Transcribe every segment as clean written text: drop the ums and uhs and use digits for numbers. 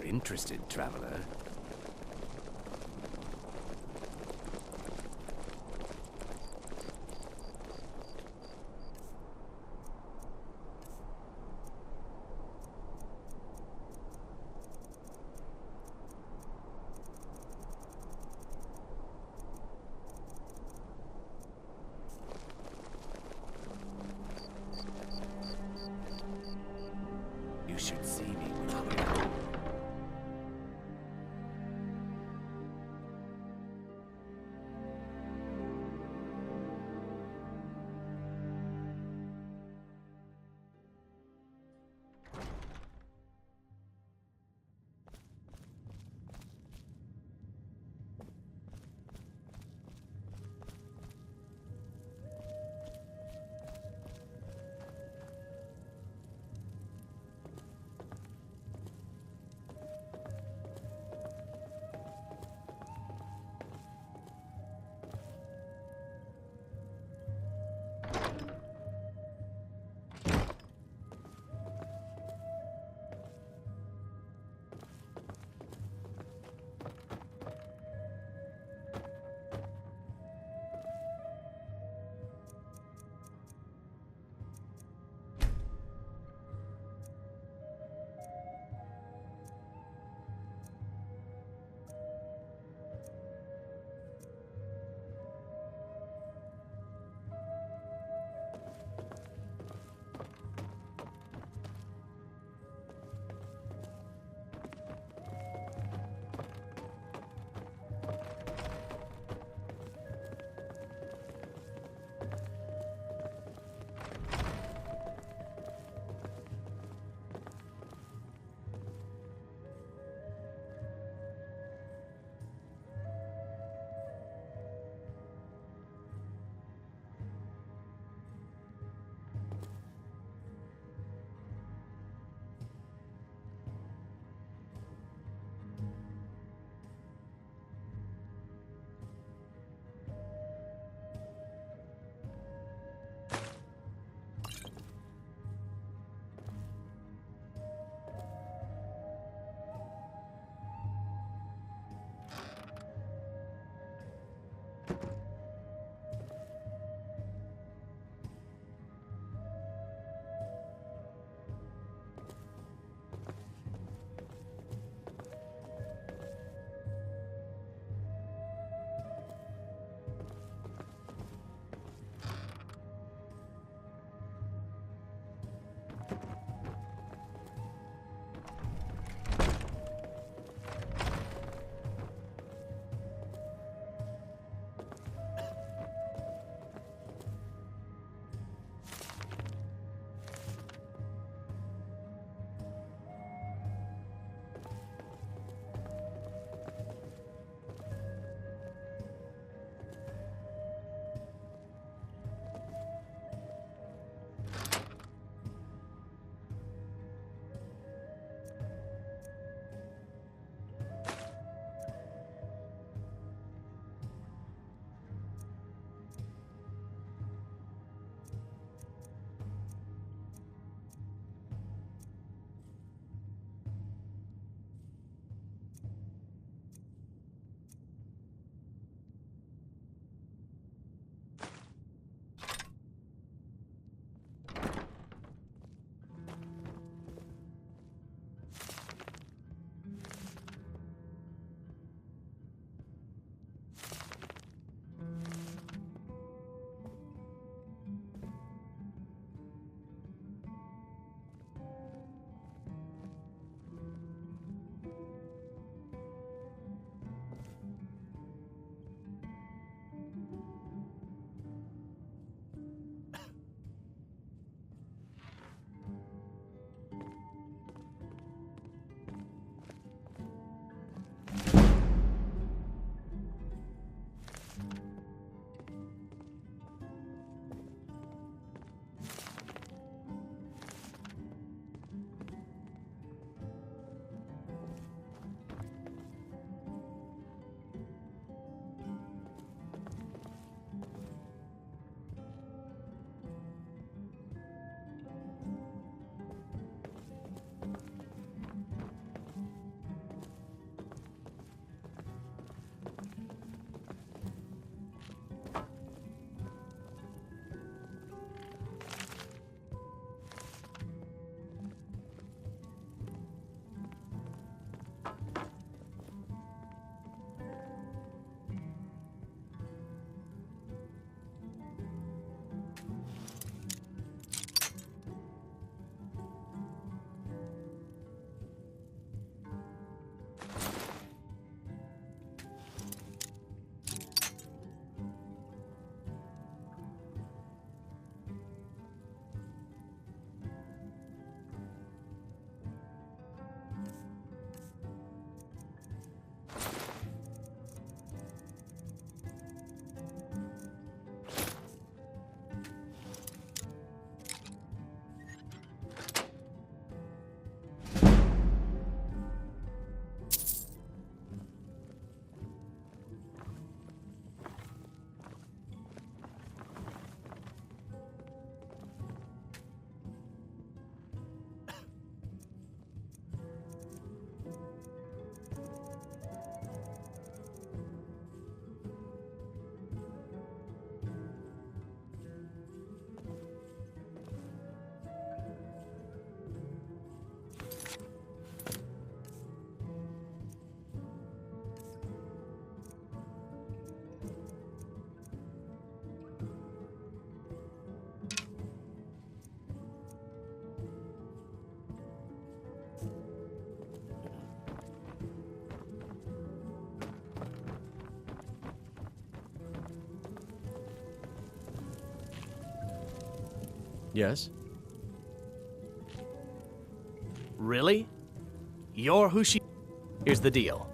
you're interested, traveler. You should see me when Yes? Really? You're who she... Here's the deal.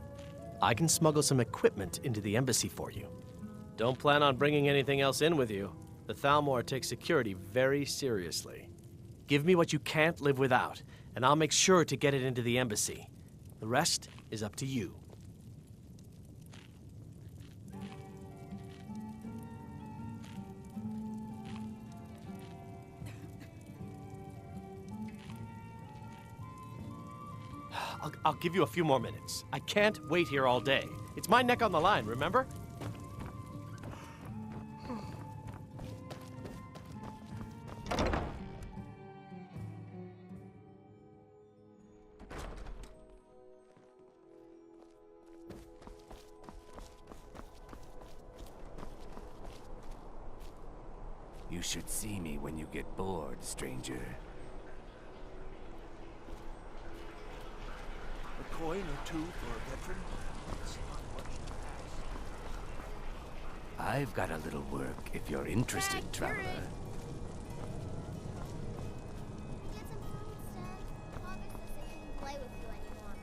I can smuggle some equipment into the embassy for you. Don't plan on bringing anything else in with you. The Thalmor takes security very seriously. Give me what you can't live without, and I'll make sure to get it into the embassy. The rest is up to you. I'll give you a few more minutes. I can't wait here all day. It's my neck on the line, remember? You should see me when you get bored, stranger. A coin or two for a veteran? It's not much to ask. I've got a little work if you're interested, traveler. Get some food instead. Father says they shouldn't play with you anymore.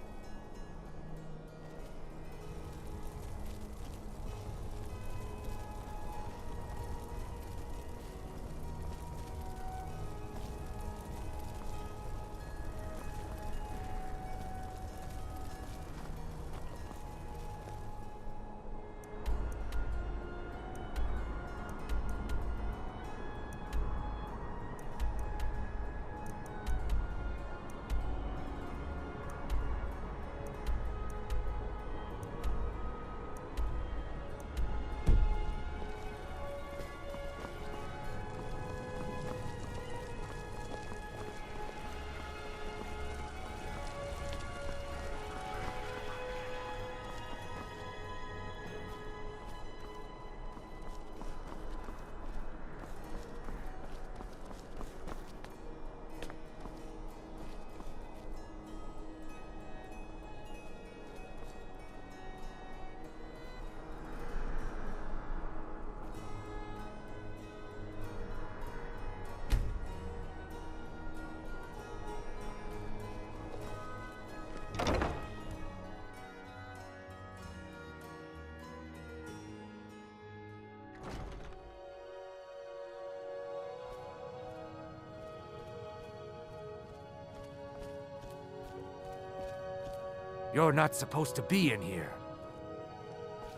You're not supposed to be in here. You're not supposed to be in here.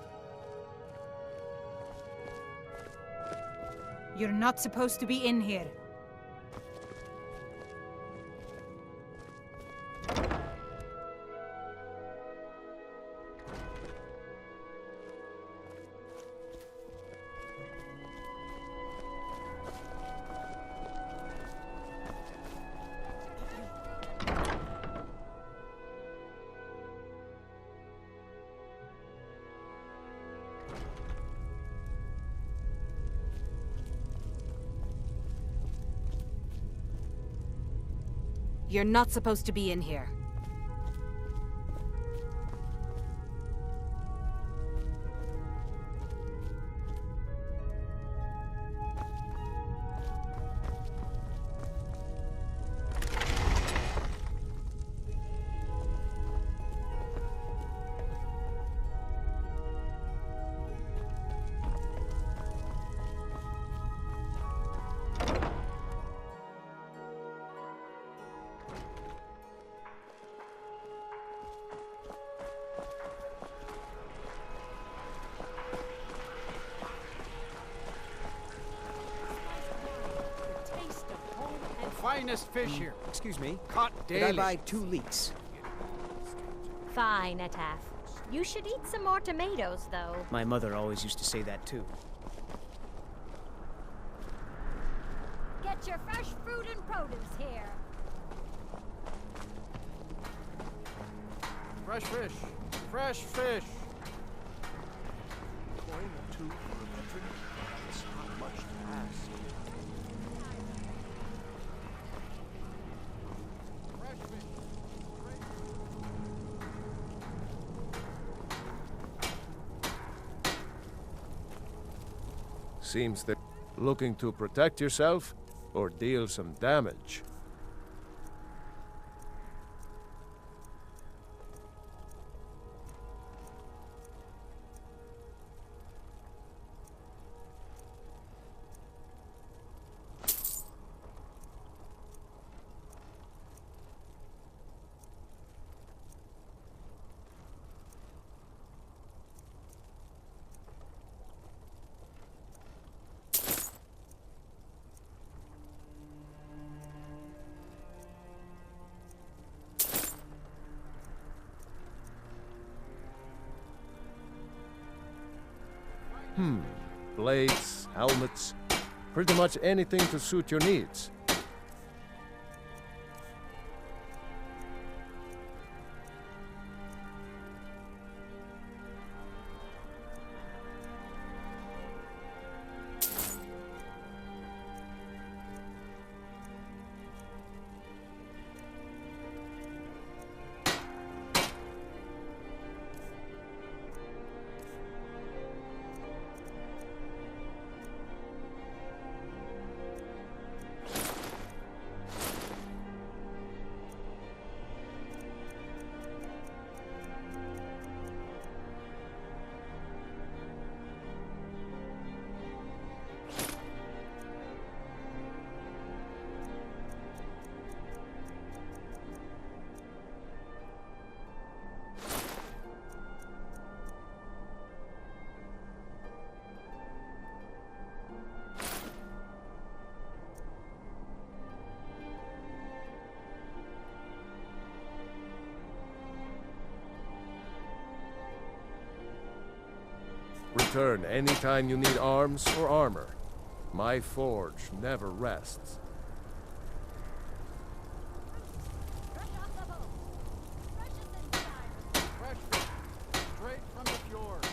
You're not supposed to be in here. Finest fish here. Excuse me. Caught Did daily. I buy 2 leeks? Fine, Ataf. You should eat some more tomatoes, though. My mother always used to say that too. Get your fresh fruit and produce here. Fresh fish. Fresh fish. A coin or two for a veteran? It's not much to ask. Fresh fish. Seems that looking to protect yourself? or deal some damage. Blades, helmets, pretty much anything to suit your needs. Return anytime you need arms or armor. My forge never rests. Fresh off the boat. Freshest inside. Fresh fish, straight from the fjord.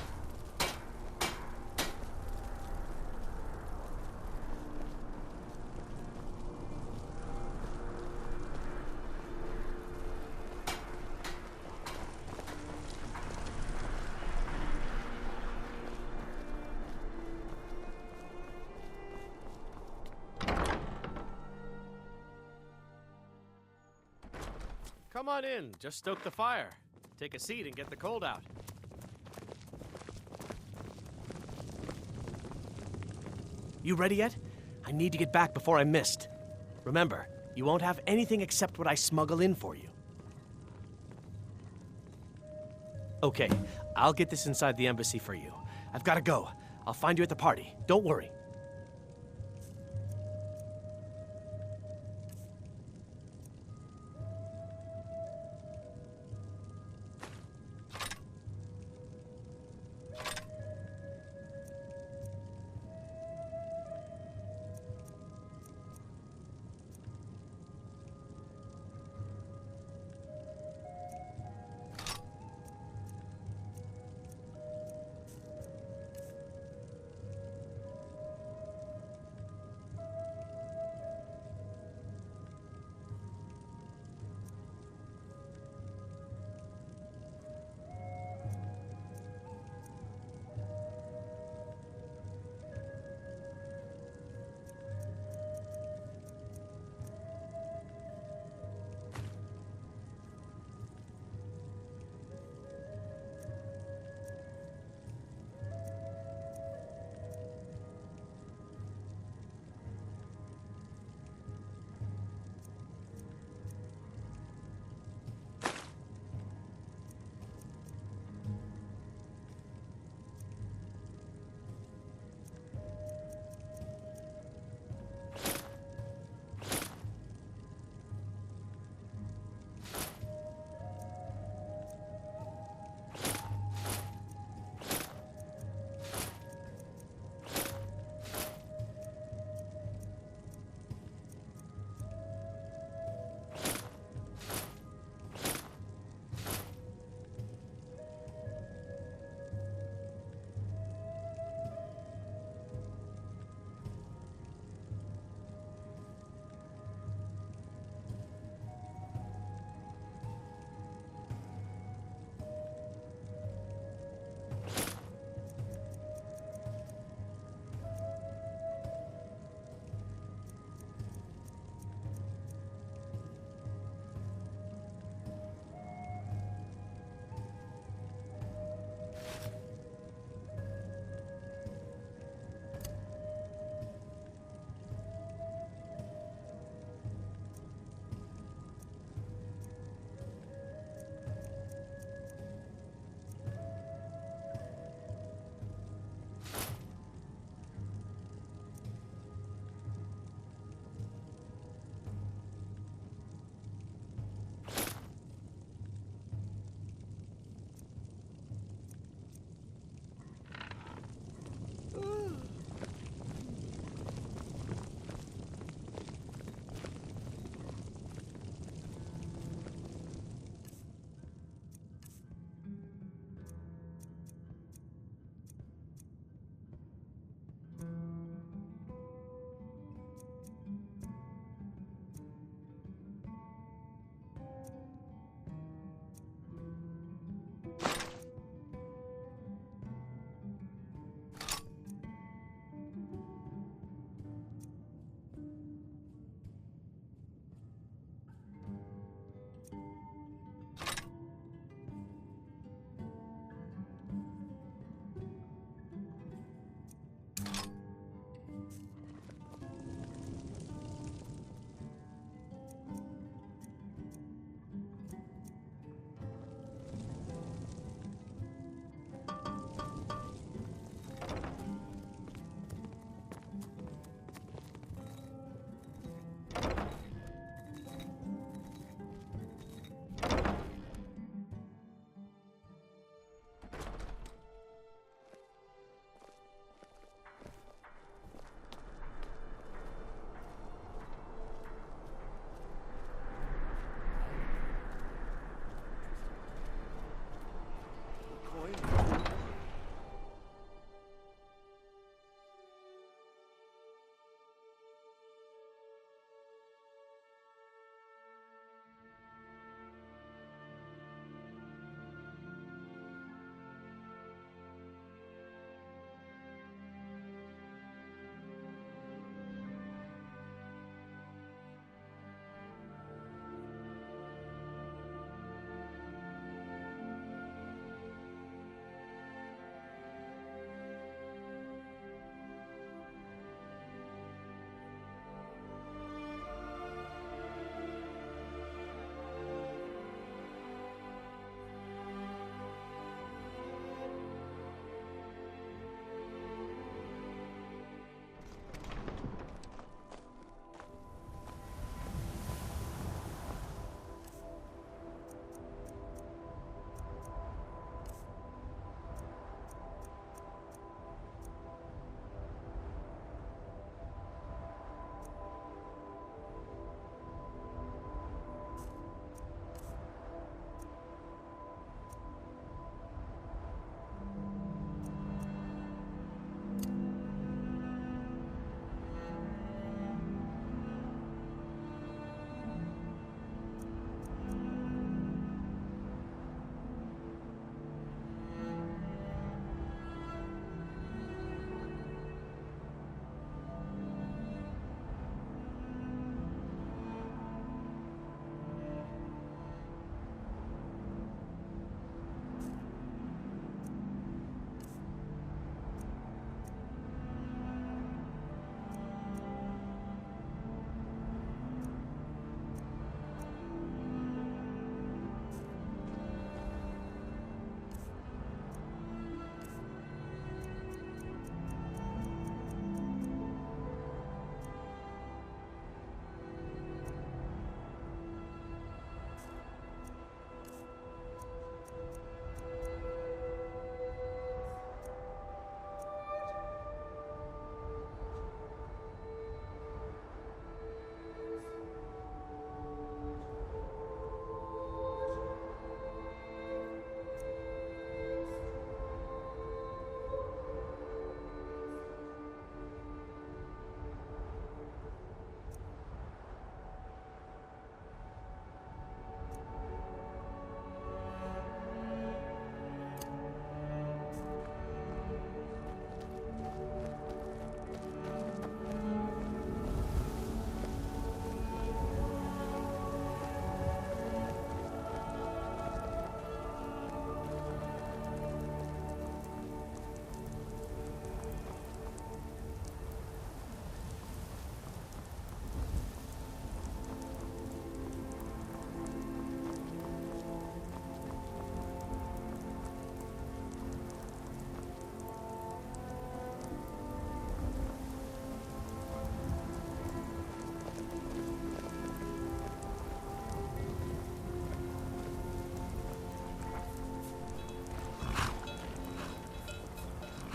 Come on in. Just stoke the fire. Take a seat and get the cold out. You ready yet? I need to get back before I'm missed. Remember, you won't have anything except what I smuggle in for you. Okay, I'll get this inside the embassy for you. I've got to go. I'll find you at the party. Don't worry.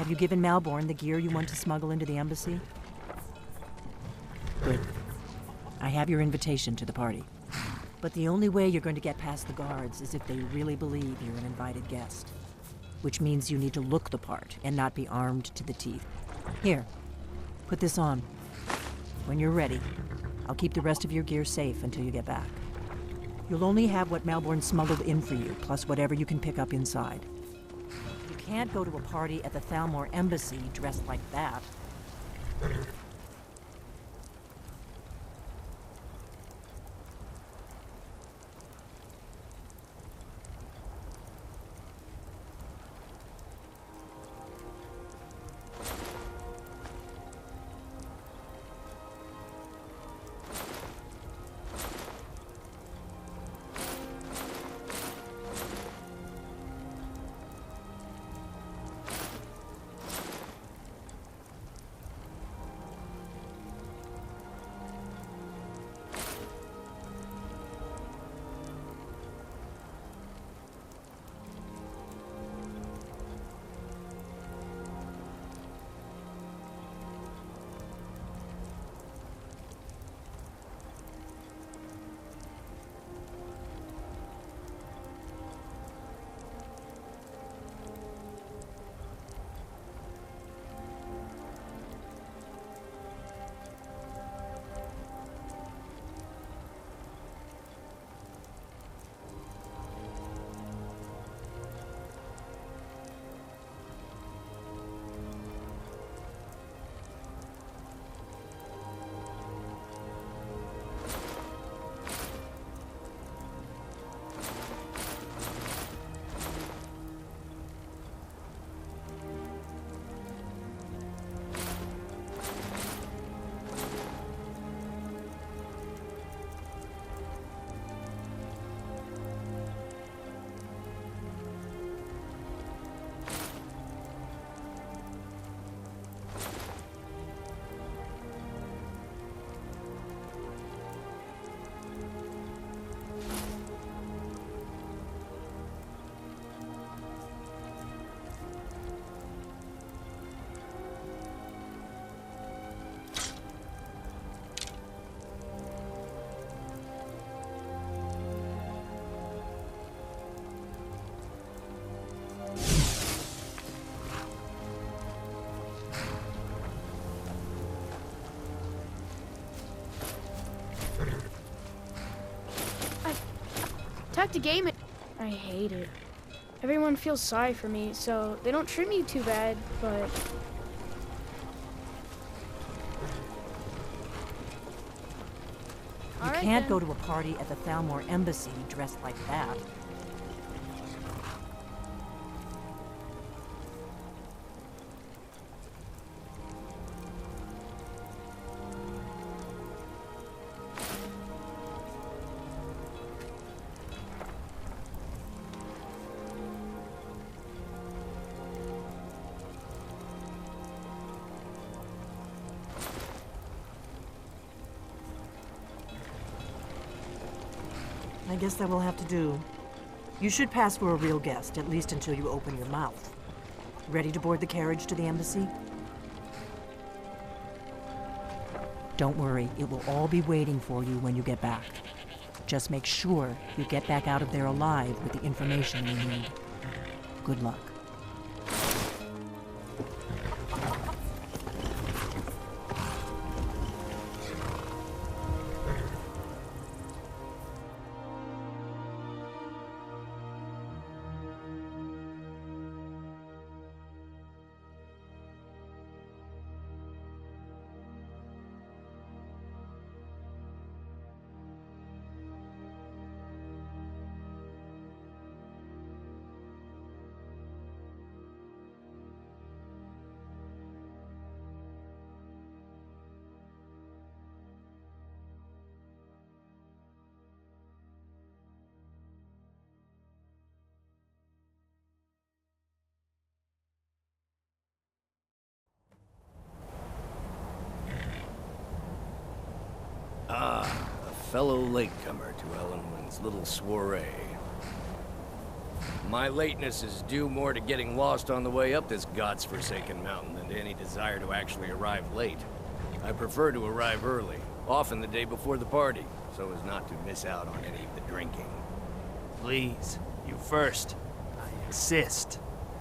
Have you given Malborn the gear you want to smuggle into the embassy? Good. I have your invitation to the party. But the only way you're going to get past the guards is if they really believe you're an invited guest. Which means you need to look the part and not be armed to the teeth. Here, put this on. When you're ready, I'll keep the rest of your gear safe until you get back. You'll only have what Malborn smuggled in for you, plus whatever you can pick up inside. You can't go to a party at the Thalmor Embassy dressed like that. Talk to game. I hate it. Everyone feels sorry for me, so they don't treat me too bad, but... You can't go to a party at the Thalmor Embassy dressed like that. I guess that will have to do. You should pass for a real guest, at least until you open your mouth. Ready to board the carriage to the embassy? Don't worry, it will all be waiting for you when you get back. Just make sure you get back out of there alive with the information you need. Good luck. Ah, a fellow latecomer to Ellenwood's little soiree. My lateness is due more to getting lost on the way up this god's-forsaken mountain than to any desire to actually arrive late. I prefer to arrive early, often the day before the party, so as not to miss out on any of the drinking. Please, you first. I insist.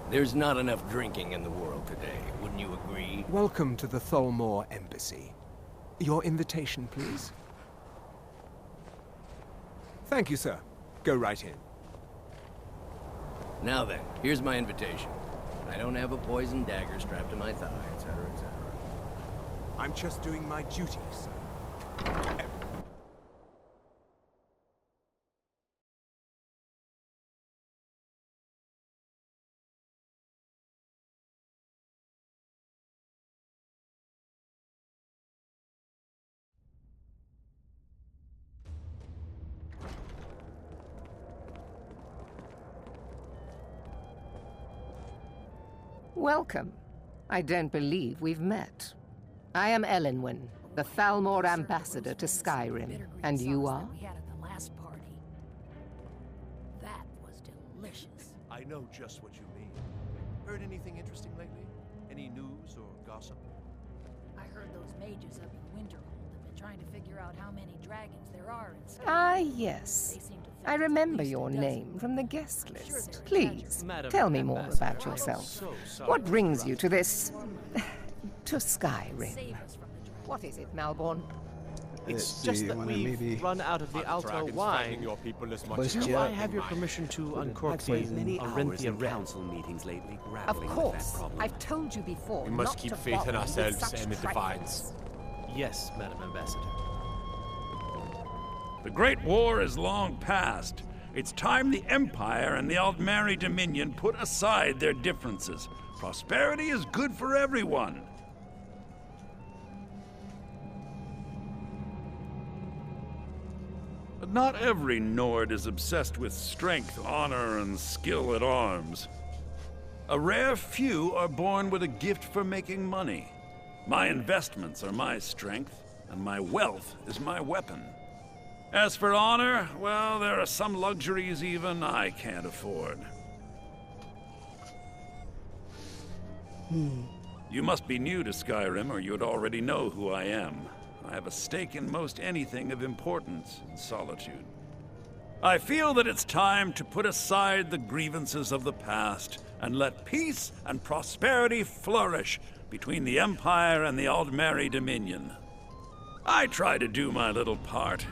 There's not enough drinking in the world today, wouldn't you agree? Welcome to the Thalmor Embassy. Your invitation, please. Thank you, sir. Go right in. Now then, here's my invitation. I don't have a poisoned dagger strapped to my thigh, etc., etc. I'm just doing my duty, sir. Welcome. I don't believe we've met. I am Elenwen, the Thalmor ambassador to Skyrim, and you are? We had at the last party. That was delicious. I know just what you mean. Heard anything interesting lately? Any news or gossip? I heard those mages up in Winterhold have been trying to figure out how many dragons there are in Skyrim. Ah, yes. I remember your name from the guest list. Please, tell me more about yourself. What brings you to this... to Skyrim? What is it, Malborn? It's just that we've run out of the Alto wine. Do I have your permission to uncork some Arinthia Red? Council meetings lately, Of course. I've told you before. We must not keep to faith in bother with ourselves such and the trifles. Divines. Yes, Madam Ambassador. The Great War is long past. It's time the Empire and the Aldmeri Dominion put aside their differences. Prosperity is good for everyone. But not every Nord is obsessed with strength, honor, and skill at arms. A rare few are born with a gift for making money. My investments are my strength, and my wealth is my weapon. As for honor, well, there are some luxuries even I can't afford. You must be new to Skyrim, or you'd already know who I am. I have a stake in most anything of importance in Solitude. I feel that it's time to put aside the grievances of the past and let peace and prosperity flourish between the Empire and the Aldmeri Dominion. I try to do my little part.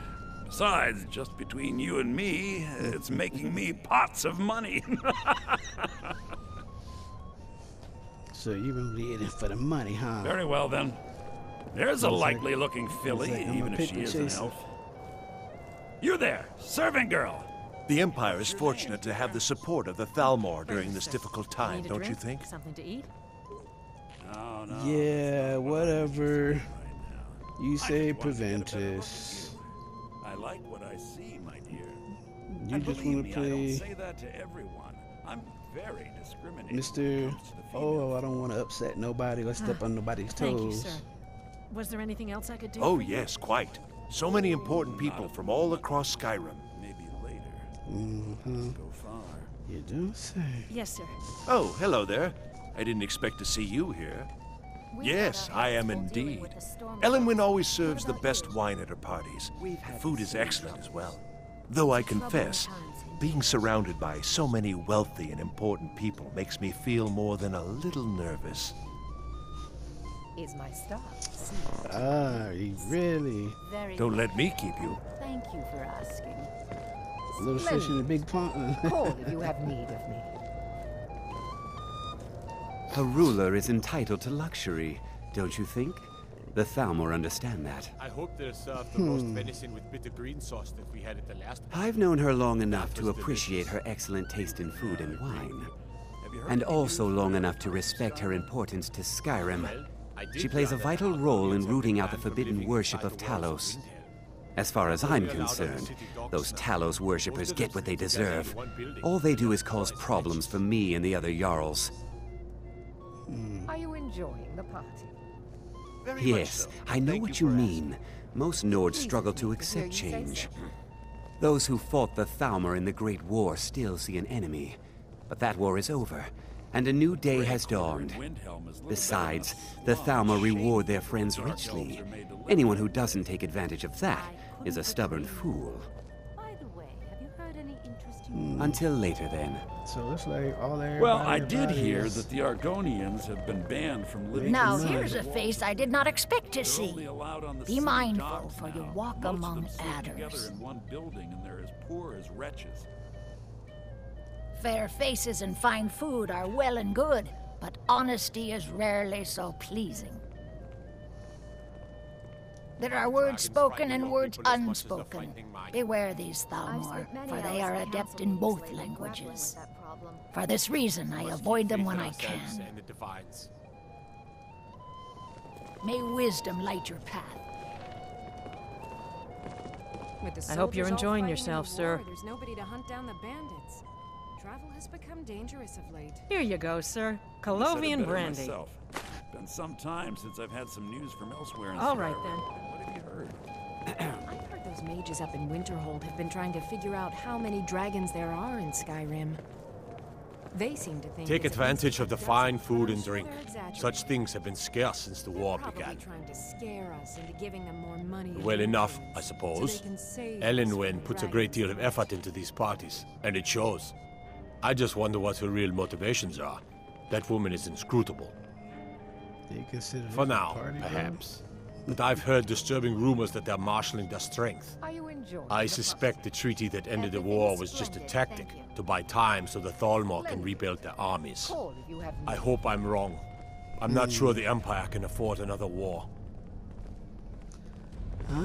Besides, just between you and me, it's making me pots of money. So you're really in it for the money, huh? Very well, then. There's a likely-looking filly, even if she is an elf. You there, servant girl! The Empire is fortunate to have the support of the Thalmor during this difficult time, don't you think? Something to eat? No, no. Yeah, whatever. You say Preventus. I like what I see, my dear. You and just believe want me, to I don't play say that to everyone. I'm very discriminating. Mr. Oh, I don't want to upset nobody or step on nobody's toes. Thank you, sir. Was there anything else I could do? Oh, yes, quite. So many important people from all across Skyrim. Maybe later. Mm-hmm. Go far. You do say. Yes, sir. Oh, hello there. I didn't expect to see you here. Yes, I am indeed. Elenwen always serves the best wine at her parties. The food is excellent as well. Though I confess, being surrounded by so many wealthy and important people makes me feel more than a little nervous. Is my star. Ah, really? Don't let me keep you. Thank you for asking. Little fish in a big pond. Call if you have need of me. A ruler is entitled to luxury, don't you think? The Thalmor understand that. I hope they'll serve the roast venison with bitter green sauce that we had at the last. I've known her long enough to appreciate her excellent taste in food and wine. And also long enough to respect her importance to Skyrim. She plays a vital role in rooting out the forbidden worship of Talos. As far as I'm concerned, those Talos worshippers get what they deserve. All they do is cause problems for me and the other Jarls. Are you enjoying the party? Yes, I know what you mean. Most Nords struggle to accept change. Those who fought the Thalmor in the Great War still see an enemy. But that war is over, and a new day has dawned. Besides, the Thalmor reward their friends richly. Anyone who doesn't take advantage of that is a stubborn fool. Until later, then. So it's like all everybody. Well, I did hear that the Argonians have been banned from living. Now here's a face I did not expect to see. Be mindful, for you walk among adders. Together in one building, and they're as poor as wretches. Fair faces and fine food are well and good, but honesty is rarely so pleasing. There are words spoken and words unspoken. Beware these Thalmor, for they are adept in both languages. For this reason, I avoid them when I can. May wisdom light your path. I hope you're enjoying yourself, sir. There's nobody to hunt down the bandits. Travel has become dangerous of late. Here you go, sir. Colovian brandy. It's been some time since I've had some news from elsewhere in All right, then. What have you heard? I've heard those mages up in Winterhold have been trying to figure out how many dragons there are in Skyrim. They seem to think Take advantage of the fine food and drink. Such things have been scarce since the war began. Trying to scare us into giving them more money. Well enough, I suppose. Elenwen puts a great deal of effort into these parties, and it shows. I just wonder what her real motivations are. That woman is inscrutable. For now, perhaps. But I've heard disturbing rumors that they're marshaling their strength. I suspect the treaty that ended the war was just a tactic to buy time so the Thalmor can rebuild their armies. I hope I'm wrong. I'm not sure the Empire can afford another war.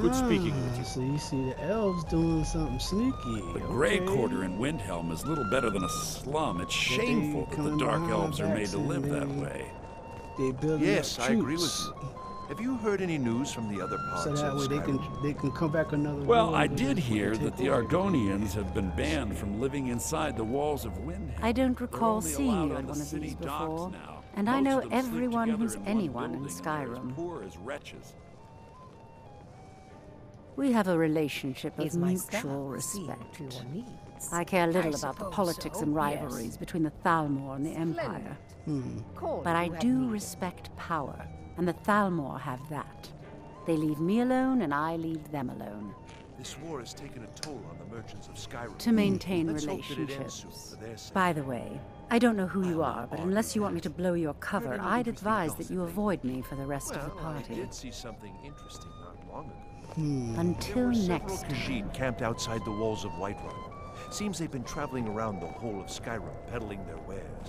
Good speaking with you. So you see the elves doing something sneaky. The Grey Quarter in Windhelm is little better than a slum. It's shameful that the Dark Elves are made to live that way. Yes, I agree with you. Have you heard any news from the other parts So that way they can come back another Well, war I and did hear take that the over. Argonians have been banned from living inside the walls of Windhelm. I don't recall They're only seeing allowed you on at the one of city these docks before, now. and I Most know of them sleep everyone together who's in one anyone in building, and they're as Skyrim. poor as wretches. We have a relationship of Is my mutual staff respect. to your needs? I care little I about the suppose politics so, and yes. rivalries between the Thalmor and the Empire. But I do respect power, and the Thalmor have that. They leave me alone, and I leave them alone. This war has taken a toll on the merchants of Skyrim. To maintain Let's hope that it ends relationships. soon for their sake. By the way, I don't know who you are, but unless you want me to blow your cover, I'd advise that you avoid me for the rest of the Well, I party. did see something interesting not long ago. Until There were next several time. Khajiit camped outside the walls of Whiterun. Seems they've been traveling around the whole of Skyrim, peddling their wares.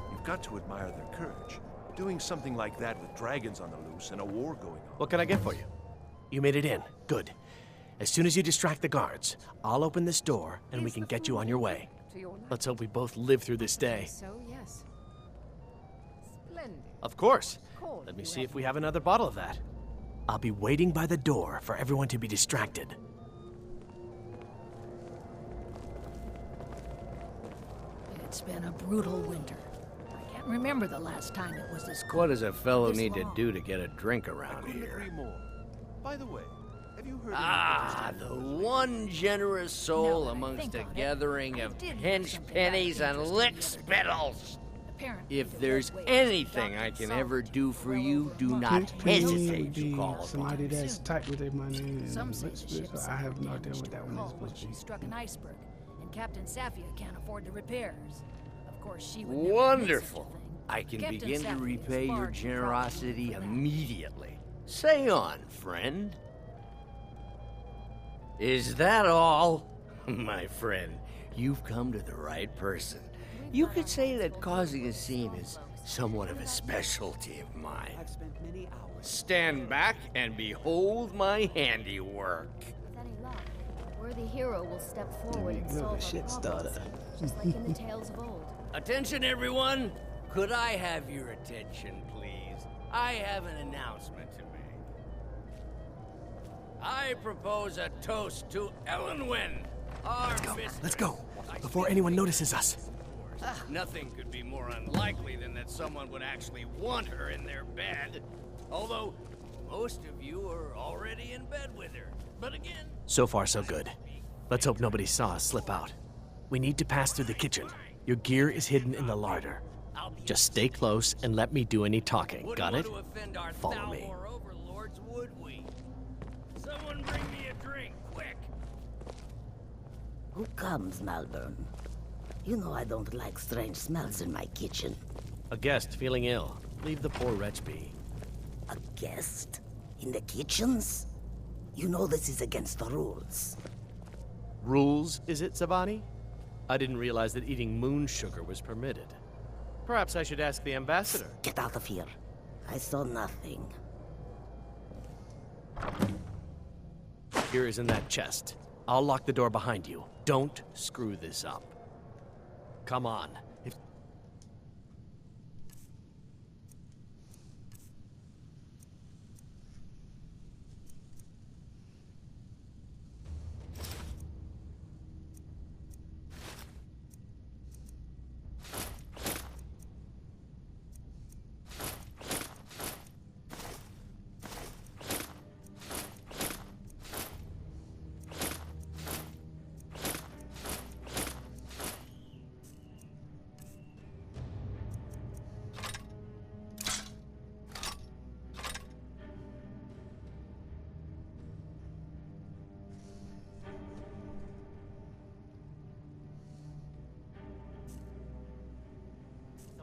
You've got to admire their courage. Doing something like that with dragons on the loose and a war going on. What can I get for you? You made it in. Good. As soon as you distract the guards, I'll open this door and we can get you on your way. Let's hope we both live through this day. So, yes. Splendid. Of course. Let me see if we have another bottle of that. I'll be waiting by the door for everyone to be distracted. It's been a brutal winter. I can't remember the last time it was this cold. What does a fellow need to do to get a drink around here? By the way, have you heard The one generous soul amongst a gathering of pinch pennies and lick spittles. If there's anything I can ever do for you, do not hesitate to call upon Somebody me. that's tight with their money and Some say the lips, ship I have no sank idea what that one hull is when supposed to she be. struck an iceberg, and Captain Safia can't afford the repairs. Of course, she would never admit Wonderful. such a thing. I can Captain begin to Safia is repay far your too generosity proud for that. immediately. Say on, friend. Is that all? My friend, you've come to the right person. You could say that causing a scene is somewhat of a specialty of mine. Stand back and behold my handiwork. With any luck, a worthy hero will step forward and Little solve our shit problems, starter. just like in the tales of old. Attention, everyone! Could I have your attention, please? I have an announcement to make. I propose a toast to Elenwen, our mistress. Let's go, before anyone notices us. Nothing could be more unlikely than that someone would actually want her in their bed. Although, most of you are already in bed with her. But again... So far, so good. Let's hope nobody saw us slip out. We need to pass through the kitchen. Your gear is hidden in the larder. Just stay close and let me do any talking. Got it? Follow me. Overlords, would we? Someone bring me a drink, quick! Who comes, Malvern? You know I don't like strange smells in my kitchen. A guest feeling ill. Leave the poor wretch be. A guest? In the kitchens? You know this is against the rules. Rules, is it, Savani? I didn't realize that eating moon sugar was permitted. Perhaps I should ask the ambassador. Get out of here. I saw nothing. Here is in that chest. I'll lock the door behind you. Don't screw this up. Come on.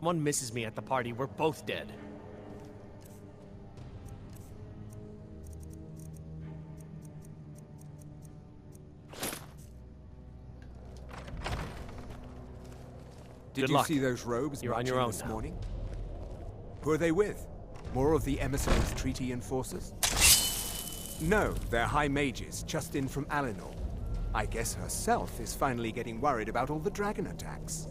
Someone misses me at the party, we're both dead. Did you see those robes You're on your own this now. morning? Who are they with? More of the emissaries' treaty enforcers? No, they're high mages, just in from Alinor. I guess herself is finally getting worried about all the dragon attacks.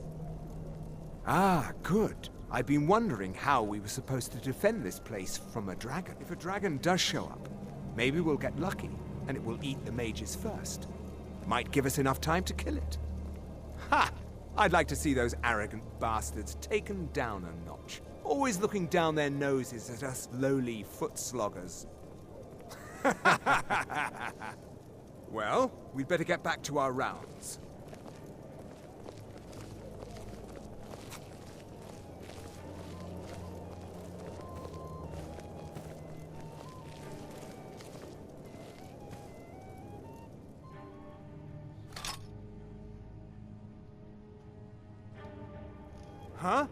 Ah, good. I've been wondering how we were supposed to defend this place from a dragon. If a dragon does show up, maybe we'll get lucky, and it will eat the mages first. Might give us enough time to kill it. Ha! I'd like to see those arrogant bastards taken down a notch. Always looking down their noses at us lowly foot sloggers. Well, we'd better get back to our rounds. Huh?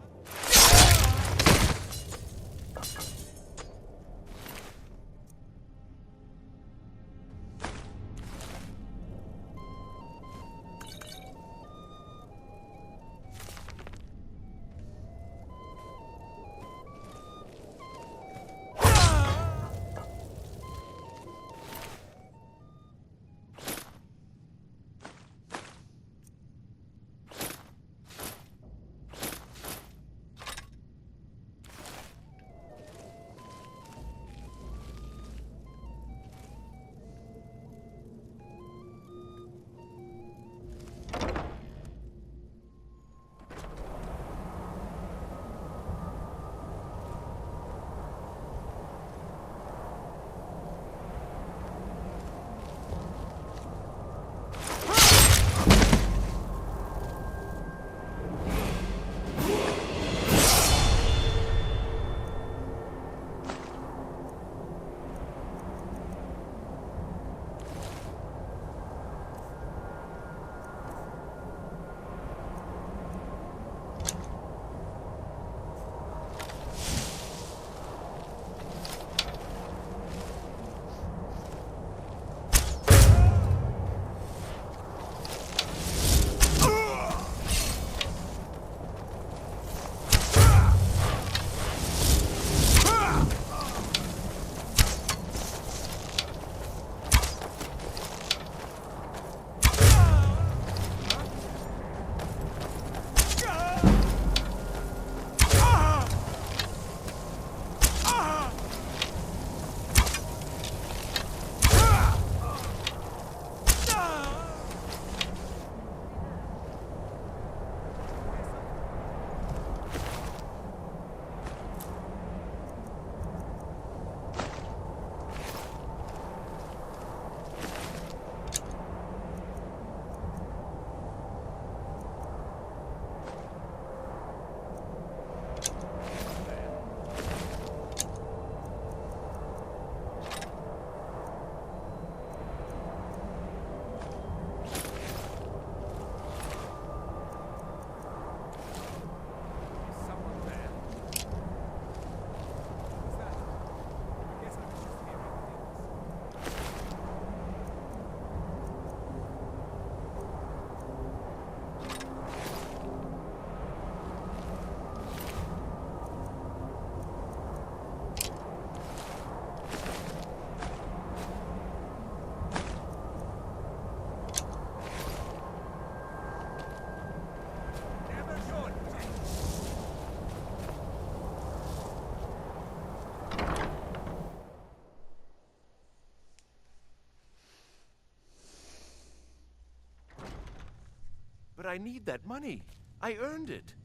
I need that money. I earned it.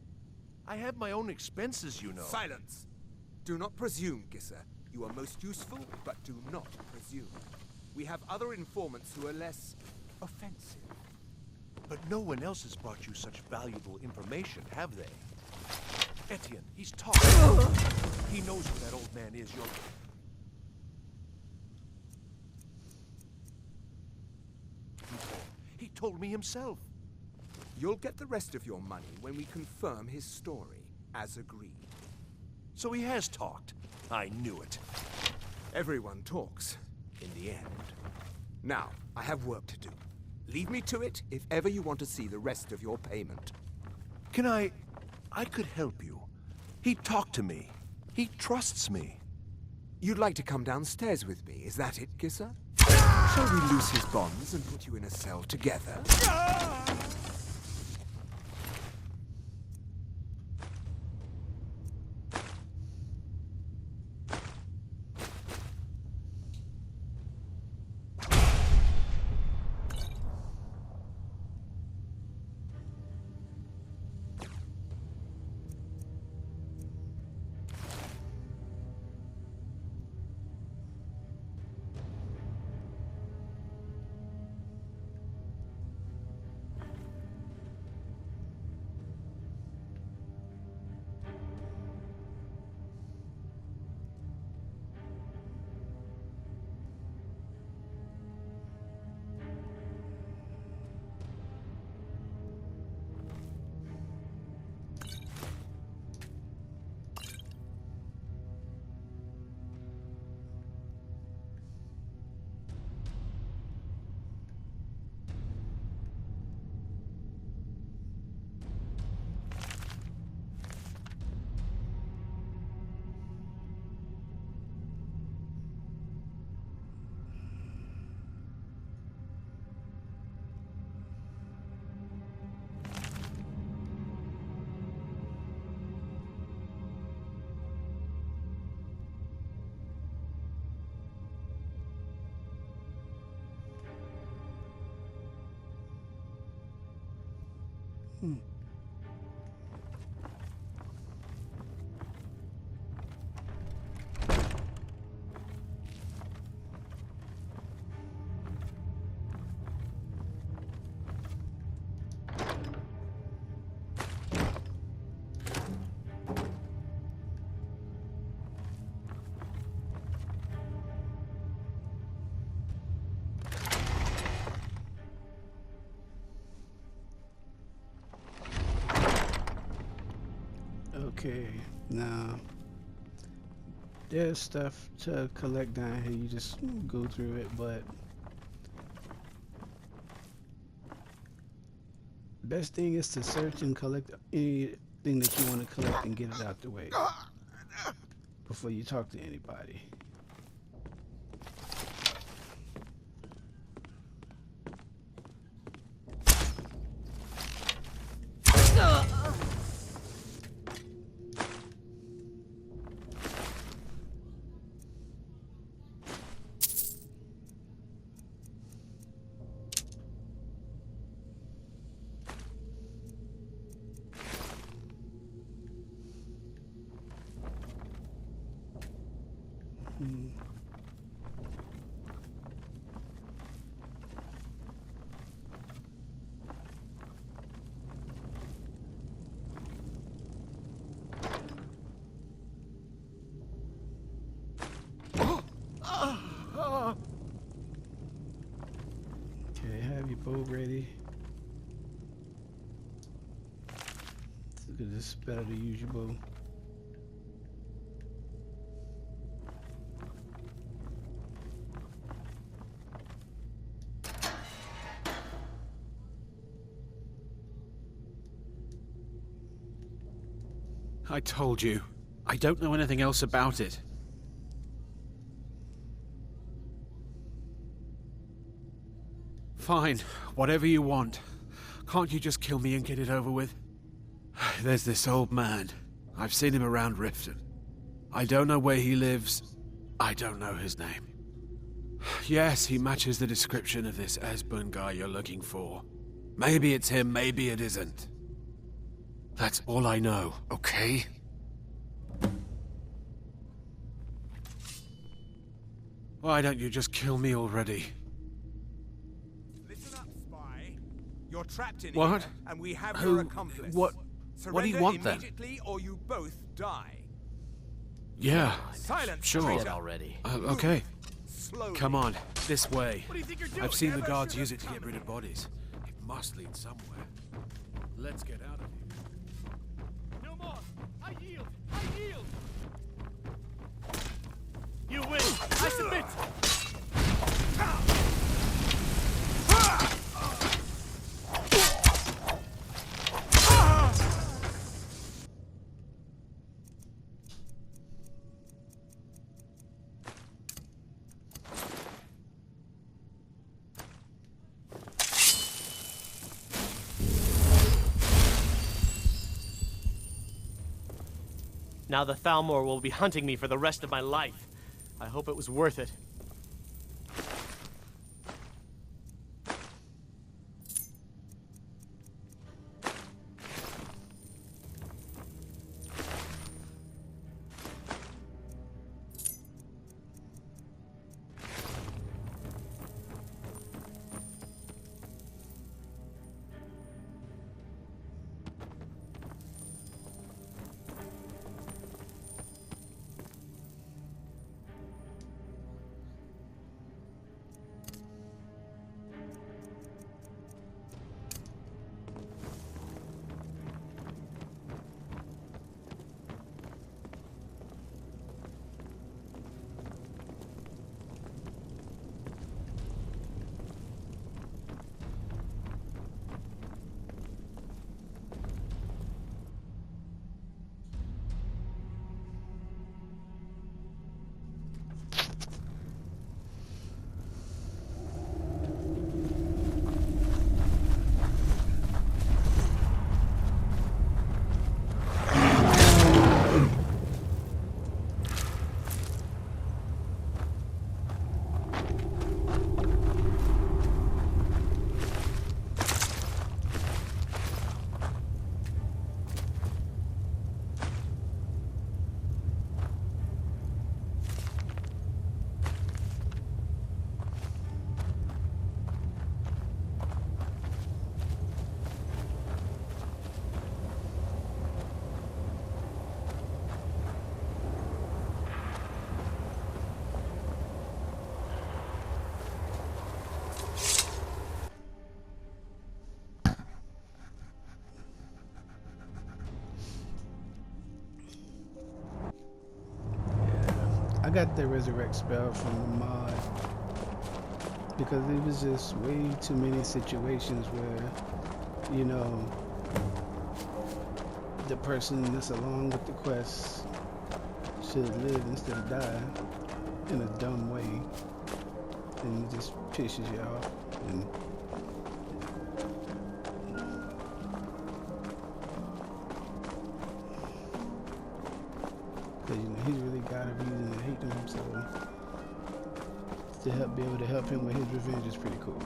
I have my own expenses, you know. Silence! Do not presume, Gisser. You are most useful, but do not presume. We have other informants who are less offensive. But no one else has brought you such valuable information, have they? Etienne, he's talking. He knows who that old man is. He told me himself. You'll get the rest of your money when we confirm his story, as agreed. So he has talked. I knew it. Everyone talks, in the end. Now, I have work to do. Leave me to it if ever you want to see the rest of your payment. Can I could help you. He talked to me. He trusts me. You'd like to come downstairs with me, is that it, Gisser? Shall we loose his bonds and put you in a cell together? Okay, now there's stuff to collect down here. You just go through it, but best thing is to search and collect anything that you want to collect and get it out the way before you talk to anybody. Okay, have your bow ready. It's better to use your bow. I told you. I don't know anything else about it. Fine, whatever you want. Can't you just kill me and get it over with? There's this old man. I've seen him around Riften. I don't know where he lives. I don't know his name. Yes, he matches the description of this Esbern guy you're looking for. Maybe it's him, maybe it isn't. That's all I know, okay? Why don't you just kill me already? Listen up, spy. You're trapped in What? here, and we have Who? your accomplice. What do you want then? Immediately, or you both die. Yeah, Silence, sure. traitor. Already. Okay. Slowly. Come on, this way. What do you think you're doing? I've seen the Never guards should use have it to get rid of bodies. It must lead somewhere. Let's get out of here. No more! I yield! I yield! You win! I submit! Now the Thalmor will be hunting me for the rest of my life. I hope it was worth it. I got the resurrect spell from the mod because it was just way too many situations where, you know, the person that's along with the quest should live instead of die in a dumb way, and it just pisses you off. And because, you know, he's really got a reason to hate them, so to be able to help him with his revenge is pretty cool.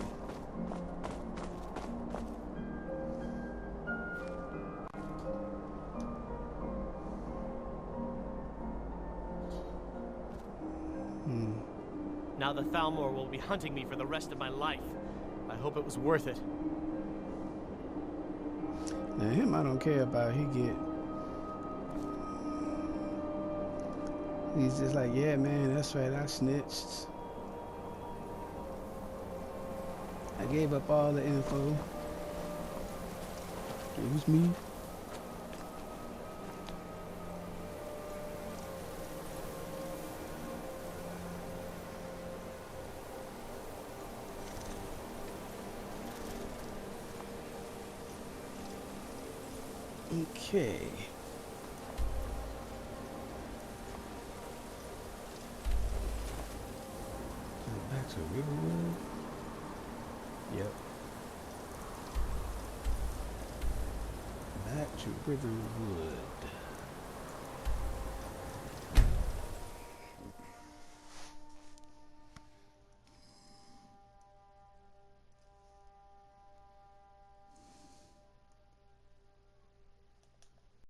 Now the Thalmor will be hunting me for the rest of my life. I hope it was worth it. Now him I don't care about. He's just like, yeah man, that's right, I snitched. I gave up all the info. It was me. Okay. Back to Riverwood. Yep. Back to Riverwood.